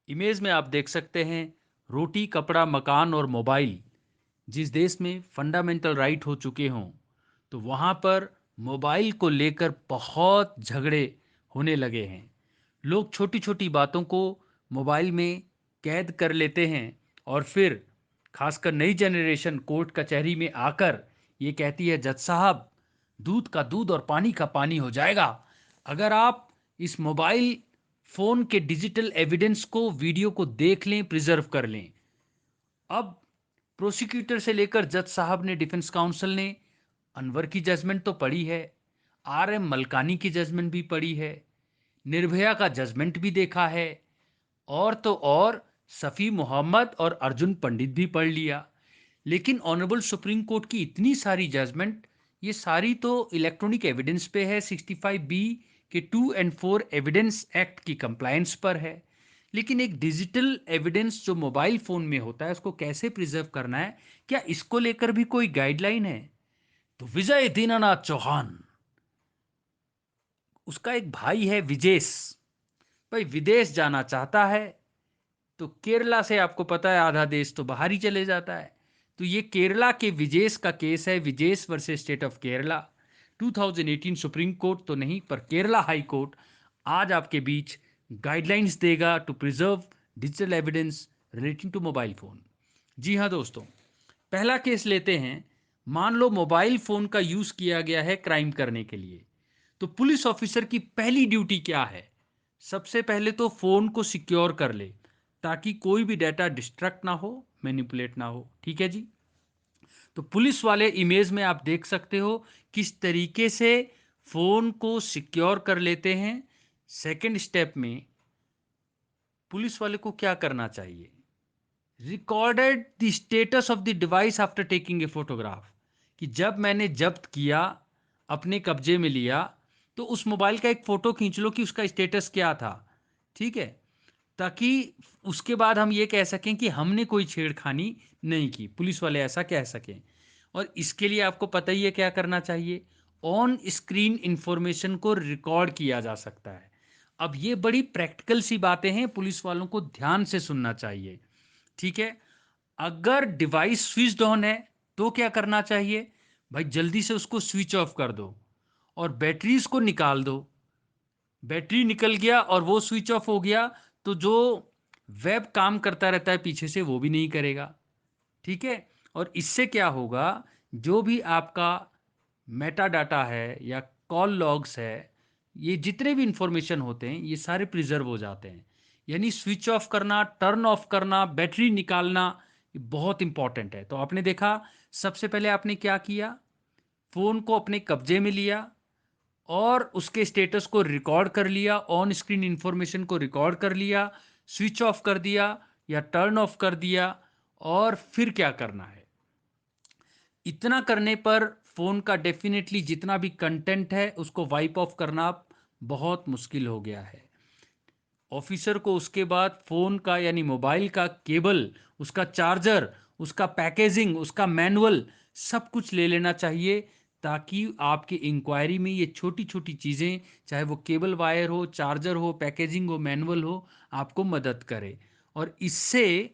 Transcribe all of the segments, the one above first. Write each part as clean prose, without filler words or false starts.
Image में आप देख सकते हैं रोटी, कपड़ा, मकान और मोबाइल। जिस देश में फंडामेंटल राइट हो चुके हों, तो वहाँ पर मोबाइल को लेकर बहुत झगड़े होने लगे हैं। लोग छोटी छोटी बातों को मोबाइल में कैद कर लेते हैं और फिर खासकर नई जनरेशन कोर्ट कचहरी में आकर ये कहती है, जज साहब, दूध का दूध और पानी का पानी हो जाएगा अगर आप इस मोबाइल फ़ोन के डिजिटल एविडेंस को, वीडियो को देख लें, प्रिजर्व कर लें। अब प्रोसिक्यूटर से लेकर जज साहब ने, डिफेंस काउंसिल ने अनवर की जजमेंट तो पढ़ी है, आर एम मलकानी की जजमेंट भी पढ़ी है, निर्भया का जजमेंट भी देखा है, और तो और सफ़ी मोहम्मद और अर्जुन पंडित भी पढ़ लिया। लेकिन ऑनरेबल सुप्रीम कोर्ट की इतनी सारी जजमेंट, ये सारी तो इलेक्ट्रॉनिक एविडेंस पे है, 65B के 2 और 4 एविडेंस एक्ट की कंप्लायंस पर है। लेकिन एक डिजिटल एविडेंस जो मोबाइल फ़ोन में होता है, उसको कैसे प्रिजर्व करना है, क्या इसको लेकर भी कोई गाइडलाइन है? तो विजय दीनानाथ चौहान, उसका एक भाई है विजेश, भाई विदेश जाना चाहता है, तो केरला से आपको पता है आधा देश तो बाहर ही चले जाता है। तो ये केरला के विजेश का केस है, Vijesh versus state of Kerala. 2018 supreme court तो नहीं, पर केरला हाई कोर्ट आज आपके बीच गाइडलाइंस देगा to preserve digital evidence relating to mobile phone. जी हाँ दोस्तों, पहला केस लेते हैं। मान लो मोबाइल फोन का यूज किया गया है क्राइम करने के लिए, तो पुलिस ऑफिसर की पहली ड्यूटी क्या है? सबसे पहले तो फोन को सिक्योर कर ले, ताकि कोई भी डाटा डिस्ट्रक्ट ना हो, मैनिपुलेट ना हो। ठीक है जी। तो पुलिस वाले इमेज में आप देख सकते हो किस तरीके से फोन को सिक्योर कर लेते हैं। सेकंड स्टेप में पुलिस वाले को क्या करना चाहिए? Recorded the status of the device after taking a photograph, कि जब मैंने जब्त किया, अपने कब्जे में लिया, तो उस मोबाइल का एक फ़ोटो खींच लो कि उसका स्टेटस क्या था। ठीक है, ताकि उसके बाद हम ये कह सकें कि हमने कोई छेड़खानी नहीं की, पुलिस वाले ऐसा कह सकें। और इसके लिए आपको पता ही है क्या करना चाहिए। ऑन स्क्रीन इंफॉर्मेशन को रिकॉर्ड किया जा सकता है। अब ये बड़ी प्रैक्टिकल सी बातें हैं, पुलिस वालों को ध्यान से सुनना चाहिए। ठीक है, अगर डिवाइस स्विच्ड ऑन है तो क्या करना चाहिए? भाई जल्दी से उसको स्विच ऑफ कर दो और बैटरीज को निकाल दो। बैटरी निकल गया और वो स्विच ऑफ हो गया, तो जो वेब काम करता रहता है पीछे से, वो भी नहीं करेगा। ठीक है, और इससे क्या होगा, जो भी आपका मेटा डाटा है या कॉल लॉग्स है, ये जितने भी इंफॉर्मेशन होते हैं, ये सारे प्रिजर्व हो जाते हैं। यानी स्विच ऑफ करना, टर्न ऑफ करना, बैटरी निकालना, ये बहुत इंपॉर्टेंट है। तो आपने देखा, सबसे पहले आपने क्या किया, फ़ोन को अपने कब्जे में लिया और उसके स्टेटस को रिकॉर्ड कर लिया, ऑन स्क्रीन इंफॉर्मेशन को रिकॉर्ड कर लिया, स्विच ऑफ कर दिया या टर्न ऑफ कर दिया। और फिर क्या करना है? इतना करने पर फ़ोन का डेफिनेटली जितना भी कंटेंट है उसको वाइप ऑफ करना बहुत मुश्किल हो गया है। ऑफिसर को उसके बाद फ़ोन का, यानी मोबाइल का केबल, उसका चार्जर, उसका पैकेजिंग, उसका मैनुअल, सब कुछ ले लेना चाहिए, ताकि आपकी इंक्वायरी में ये छोटी छोटी चीज़ें, चाहे वो केबल वायर हो, चार्जर हो, पैकेजिंग हो, मैनुअल हो, आपको मदद करे। और इससे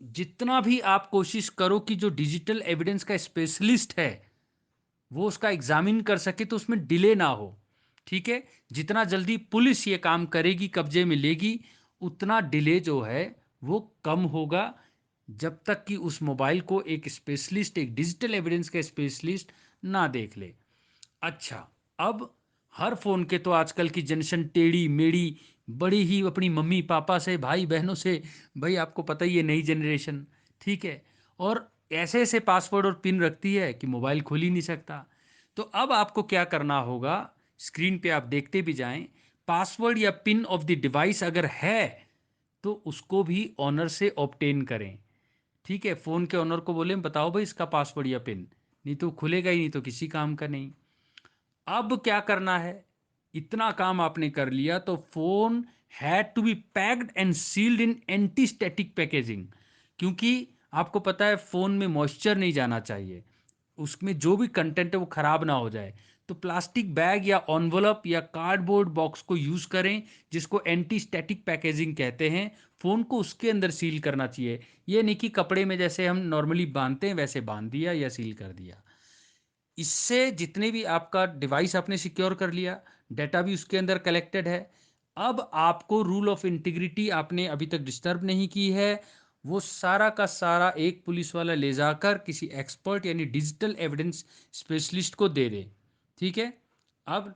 जितना भी आप कोशिश करो कि जो डिजिटल एविडेंस का स्पेशलिस्ट है वो उसका एग्जामिन कर सके, तो उसमें डिले ना हो। ठीक है, जितना जल्दी पुलिस ये काम करेगी, कब्जे में लेगी, उतना डिले जो है वो कम होगा, जब तक कि उस मोबाइल को एक स्पेशलिस्ट, एक डिजिटल एविडेंस का स्पेशलिस्ट ना देख ले। अच्छा, अब हर फोन के तो आजकल की जनरेशन टेढ़ी मेढ़ी, बड़ी ही अपनी मम्मी पापा से, भाई बहनों से, भाई आपको पता ही है नई जनरेशन। ठीक है, और ऐसे ऐसे पासवर्ड और पिन रखती है कि मोबाइल खुल ही नहीं सकता। तो अब आपको क्या करना होगा, स्क्रीन पे आप देखते भी जाएं, पासवर्ड या पिन ऑफ द डिवाइस अगर है तो उसको भी ऑनर से ऑब्टेन करें। ठीक है, फ़ोन के ऑनर को बोलें, बताओ भाई इसका पासवर्ड या पिन, नहीं तो खुलेगा ही नहीं, तो किसी काम का नहीं। अब क्या करना है, इतना काम आपने कर लिया, तो phone had to be packed and sealed in anti static packaging, क्योंकि आपको पता है फोन में मॉइस्चर नहीं जाना चाहिए, उसमें जो भी कंटेंट है वो खराब ना हो जाए। तो प्लास्टिक बैग या एनवलप या कार्डबोर्ड बॉक्स को यूज करें, जिसको एंटी स्टैटिक पैकेजिंग कहते हैं। फोन को उसके अंदर सील करना चाहिए। ये नहीं कि कपड़े में जैसे हम नॉर्मली बांधते हैं वैसे बांध दिया या सील कर दिया। इससे जितने भी आपका डिवाइस आपने सिक्योर कर लिया, डेटा भी उसके अंदर कलेक्टेड है। अब आपको रूल ऑफ इंटीग्रिटी आपने अभी तक डिस्टर्ब नहीं की है, वो सारा का सारा एक पुलिस वाला ले जाकर किसी एक्सपर्ट यानी डिजिटल एविडेंस स्पेशलिस्ट को दे दे। ठीक है। अब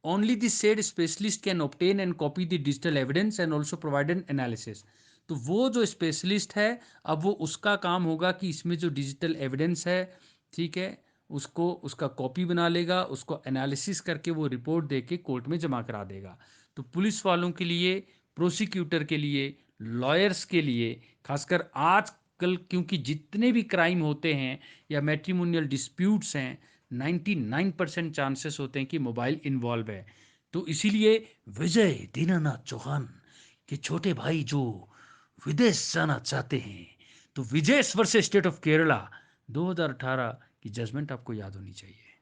only the said specialist can obtain and copy the digital evidence and also provide an analysis. तो वो जो स्पेशलिस्ट है, अब वो उसका काम होगा कि इसमें जो डिजिटल एविडेंस है, ठीक है, उसको उसका कॉपी बना लेगा, उसको एनालिसिस करके वो रिपोर्ट दे के कोर्ट में जमा करा देगा। तो पुलिस वालों के लिए, प्रोसिक्यूटर के लिए, लॉयर्स के लिए, खासकर आजकल क्योंकि जितने भी क्राइम होते हैं या मैट्रिमोनियल डिस्प्यूट्स हैं, 99% चांसेस होते हैं कि मोबाइल इन्वॉल्व है। तो इसीलिए विजय दीनानाथ चौहान के छोटे भाई जो विदेश जाना चाहते हैं, तो विजय वर्सेस स्टेट ऑफ केरला 2018 की जजमेंट आपको याद होनी चाहिए।